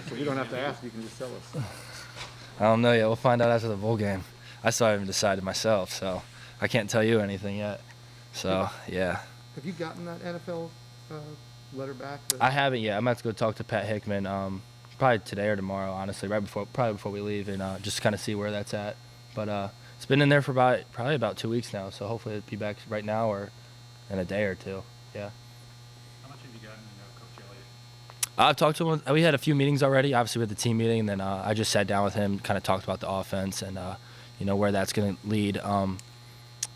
So we don't have to ask. You can just tell us. I don't know yet. We'll find out after the bowl game. I still haven't decided myself, so I can't tell you anything yet. So, yeah. Have you gotten that NFL letter back? I haven't yet. I'm going to have to go talk to Pat Hickman probably today or tomorrow, honestly, probably before we leave, and just kind of see where that's at. But it's been in there for probably about 2 weeks now, so hopefully it'll be back right now or in a day or two. Yeah. How much have you gotten to know Coach Elliott? I've talked to him. We had a few meetings already, obviously with the team meeting, and then I just sat down with him, kind of talked about the offense and where that's going to lead.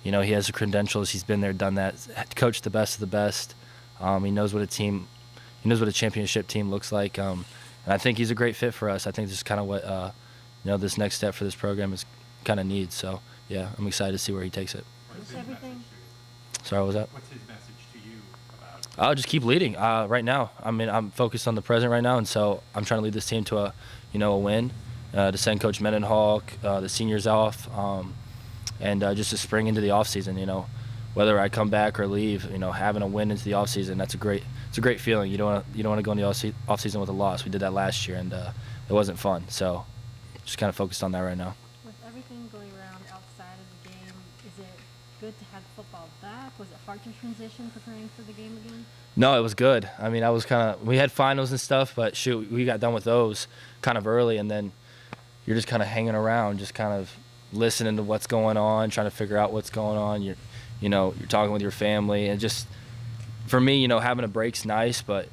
He has the credentials. He's been there, done that. Coached the best of the best. He knows what a championship team looks like. And I think he's a great fit for us. I think this is kind of what this next step for this program is kind of needs. So yeah, I'm excited to see where he takes it. What's everything? Sorry, what was that? What's his message to you about? I'll just keep leading. Right now, I'm focused on the present right now, and so I'm trying to lead this team to a win, to send Coach Mendenhall, the seniors off, and just to spring into the off season. Whether I come back or leave, having a win into the off season, it's a great feeling. You don't want to go in the off season with a loss. We did that last year, and it wasn't fun. So just kind of focused on that right now. With everything going around outside of the game, is it good to have football back? Was it hard to transition preparing for the game again? No, it was good. We had finals and stuff, but shoot, we got done with those kind of early, and then you're just kind of hanging around, just kind of listening to what's going on, trying to figure out what's going on. You're talking with your family, and just for me, having a break's nice, but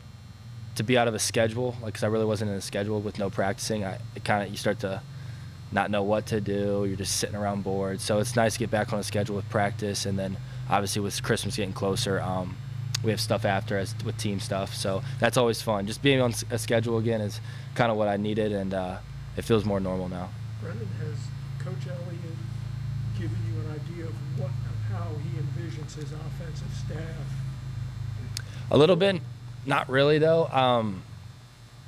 to be out of a schedule, because I really wasn't in a schedule with no practicing, you start to not know what to do. You're just sitting around bored. So it's nice to get back on a schedule with practice, and then obviously with Christmas getting closer, we have stuff after with team stuff. So that's always fun. Just being on a schedule again is kind of what I needed, and it feels more normal now. Brennan, has Coach Elliott given you an idea of how he envisions his offensive staff? A little bit, not really though.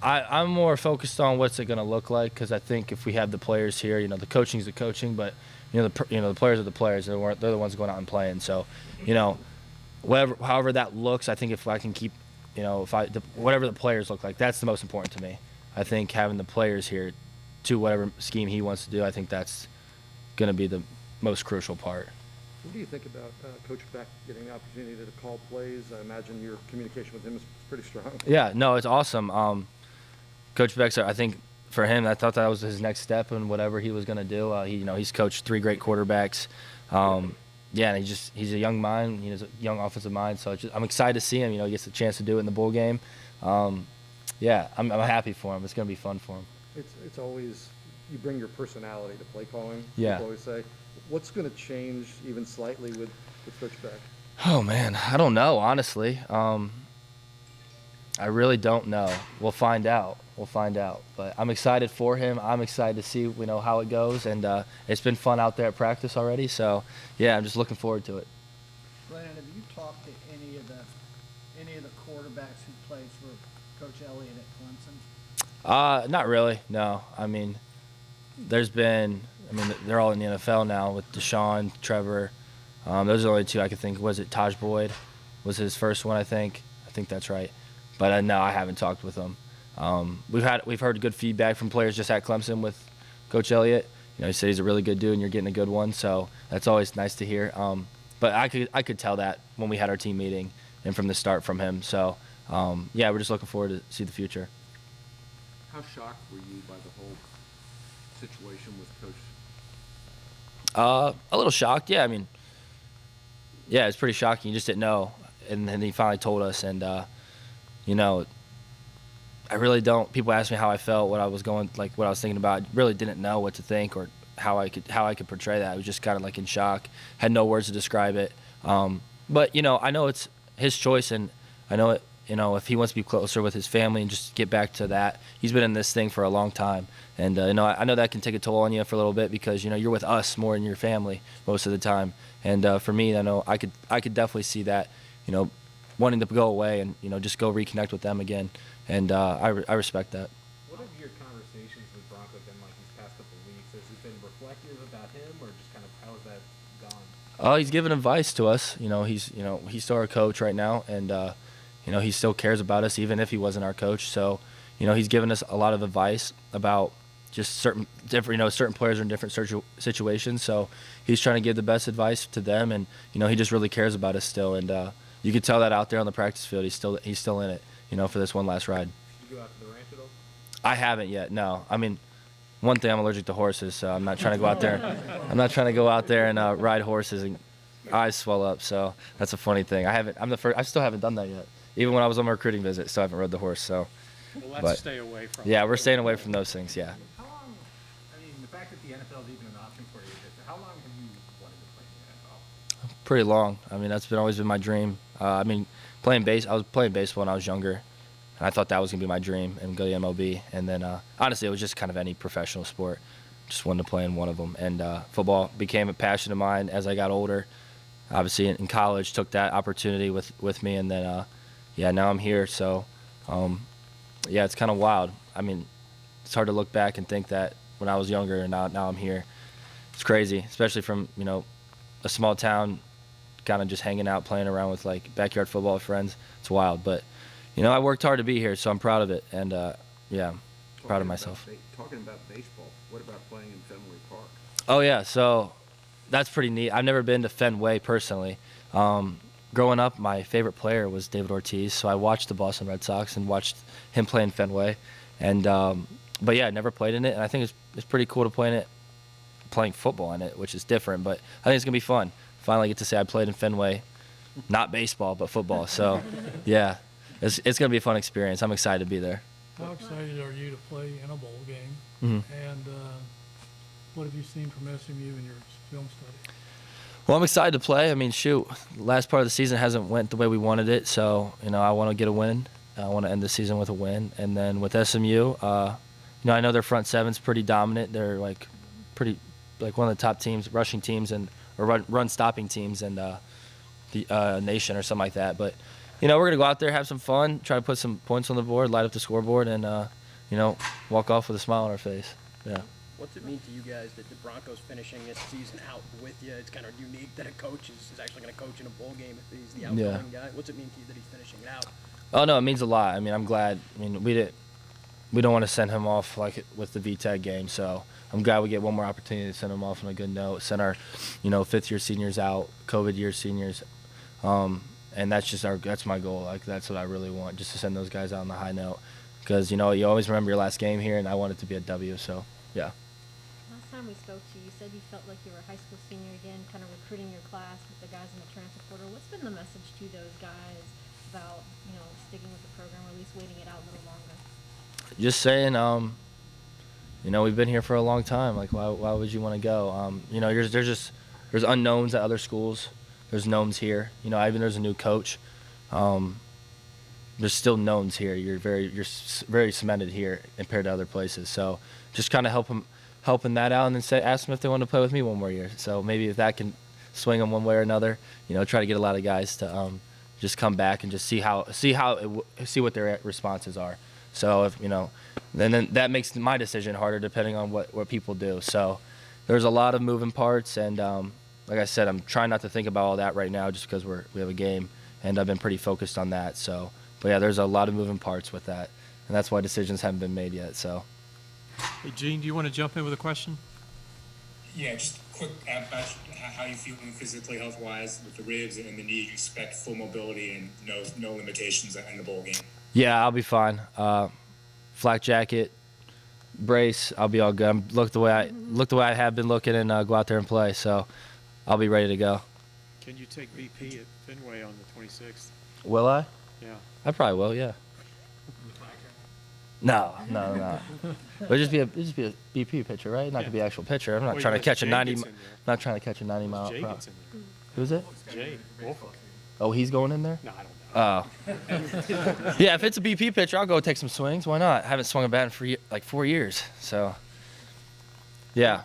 I'm more focused on what's it going to look like, because I think if we have the players here, the coaching's the coaching, but the players are the players. They're the ones going out and playing. So, however that looks, I think if I can keep, whatever the players look like, that's the most important to me. I think having the players here to whatever scheme he wants to do, I think that's going to be the most crucial part. What do you think about Coach Beck getting the opportunity to call plays? I imagine your communication with him is pretty strong. Yeah, no, it's awesome. Coach Beck, I think for him, I thought that was his next step in whatever he was going to do. He's coached 3 great quarterbacks. And he's a young mind. He's a young offensive mind. So I'm excited to see him. He gets a chance to do it in the bowl game. I'm happy for him. It's going to be fun for him. It's always, you bring your personality to play calling. Yeah. People always say, what's going to change even slightly with Coach Beck? Oh man, I don't know, honestly. I really don't know. We'll find out. But I'm excited for him. I'm excited to see how it goes, and it's been fun out there at practice already. So yeah, I'm just looking forward to it. Brennan, have you talked to any of the quarterbacks who played for Coach Elliott at Clemson? Not really. No. They're all in the NFL now with Deshaun, Trevor. Those are the only 2 I could think. Was it Taj Boyd? Was his first one, I think. I think that's right. But no, I haven't talked with them. We've heard good feedback from players just at Clemson with Coach Elliott. He said he's a really good dude and you're getting a good one, so that's always nice to hear. But I could tell that when we had our team meeting and from the start from him. So we're just looking forward to see the future. How shocked were you by the whole situation with Coach? A little shocked, yeah. It's pretty shocking. You just didn't know, and then he finally told us, and I really don't. People ask me how I felt, what I was thinking about. I really didn't know what to think or how I could portray that. I was just kind of in shock. Had no words to describe it. But I know it's his choice, and I know it. If he wants to be closer with his family and just get back to that, he's been in this thing for a long time, and I know that can take a toll on you for a little bit because you're with us more than your family most of the time. And for me, I know I could definitely see that, wanting to go away and just go reconnect with them again, and I respect that. What have your conversations with Bronco been like these past couple of weeks? Has it been reflective about him, or just kind of how has that gone? He's giving advice to us. He's still our coach right now, and he still cares about us even if he wasn't our coach. So he's given us a lot of advice about just certain players are in different situations. So he's trying to give the best advice to them, and he just really cares about us still. And you could tell that out there on the practice field. He's still in it, for this one last ride. Did you go out to the ranch at all? I haven't yet. No, I mean, one thing, I'm allergic to horses, so I'm not trying to go out there. I'm not trying to go out there and ride horses and eyes swell up. So that's a funny thing. I still haven't done that yet. Even when I was on my recruiting visit, still haven't rode the horse. So. Well, let's stay away from Yeah, we're staying away from those things. Yeah. How long, I mean, the fact that the NFL is even an option for you, how long have you wanted to play in the NFL? Pretty long. I mean, that's always been my dream. I mean, I was playing baseball when I was younger, and I thought that was gonna be my dream and go to the MLB. And then, honestly, it was just kind of any professional sport. Just wanted to play in one of them. And football became a passion of mine as I got older. Obviously, in college, took that opportunity with me, and then, now I'm here. So, yeah, it's kind of wild. I mean, it's hard to look back and think that when I was younger and now I'm here. It's crazy, especially from, a small town, kind of just hanging out, playing around with, like, backyard football with friends. It's wild. But, I worked hard to be here, so I'm proud of it. And, yeah, proud of myself. Talking about baseball, what about playing in Fenway Park? Oh, yeah, so that's pretty neat. I've never been to Fenway personally. Growing up, my favorite player was David Ortiz, so I watched the Boston Red Sox and watched him play in Fenway. And but yeah, I never played in it, and I think it's pretty cool to playing football in it, which is different. But I think it's gonna be fun. Finally, get to say I played in Fenway, not baseball but football. So yeah, it's gonna be a fun experience. I'm excited to be there. How excited are you to play in a bowl game? Mm-hmm. And what have you seen from SMU in your film study? Well, I'm excited to play. I mean, shoot, last part of the season hasn't went the way we wanted it, so I want to get a win. I want to end the season with a win, and then with SMU, I know their front seven's pretty dominant. They're one of the top teams, rushing teams or run stopping teams in the nation or something like that. But we're gonna go out there, have some fun, try to put some points on the board, light up the scoreboard, and walk off with a smile on our face. Yeah. What's it mean to you guys that the Broncos finishing this season out with you? It's kind of unique that a coach is actually going to coach in a bowl game if he's the outgoing guy. What's it mean to you that he's finishing it out? Oh no, it means a lot. I mean, I'm glad. I mean, we don't want to send him off like with the VTech game, so I'm glad we get one more opportunity to send him off on a good note. Send our, fifth-year seniors out, COVID year seniors, and that's my goal. Like that's what I really want, just to send those guys out on the high note, because you always remember your last game here, and I want it to be a W. So yeah. Last time we spoke to you, you said you felt like you were a high school senior again, kind of recruiting your class with the guys in the transfer portal. What's been the message to those guys about, sticking with the program, or at least waiting it out a little longer? Just saying, we've been here for a long time. Like, why would you want to go? There's unknowns at other schools. There's knowns here. Even there's a new coach. There's still knowns here. You're very cemented here compared to other places. So just kind of helping that out, and then ask them if they want to play with me one more year. So maybe if that can swing them one way or another, try to get a lot of guys to just come back and just see what their responses are. So if then that makes my decision harder depending on what people do. So there's a lot of moving parts, and like I said, I'm trying not to think about all that right now just because we have a game, and I've been pretty focused on that. So, but yeah, there's a lot of moving parts with that, and that's why decisions haven't been made yet. So. Hey, Gene, do you want to jump in with a question? Yeah, just quick about how you feeling physically, health-wise, with the ribs and the knee. You expect full mobility and no limitations in the bowl game? Yeah, I'll be fine. Flak jacket, brace, I'll be all good. Look the way I have been looking, and go out there and play. So I'll be ready to go. Can you take BP at Fenway on the 26th? Will I? Yeah. I probably will. Yeah. No. It'll just be a BP pitcher, right? Not gonna be an actual pitcher. I'm not trying to catch a 90. Not trying to catch a 90 mile. Jay gets in there. Who's it? Jay Wolford. Oh, he's going in there? No, I don't know. Oh. Yeah, if it's a BP pitcher, I'll go take some swings. Why not? I haven't swung a bat in like 4 years. So, yeah.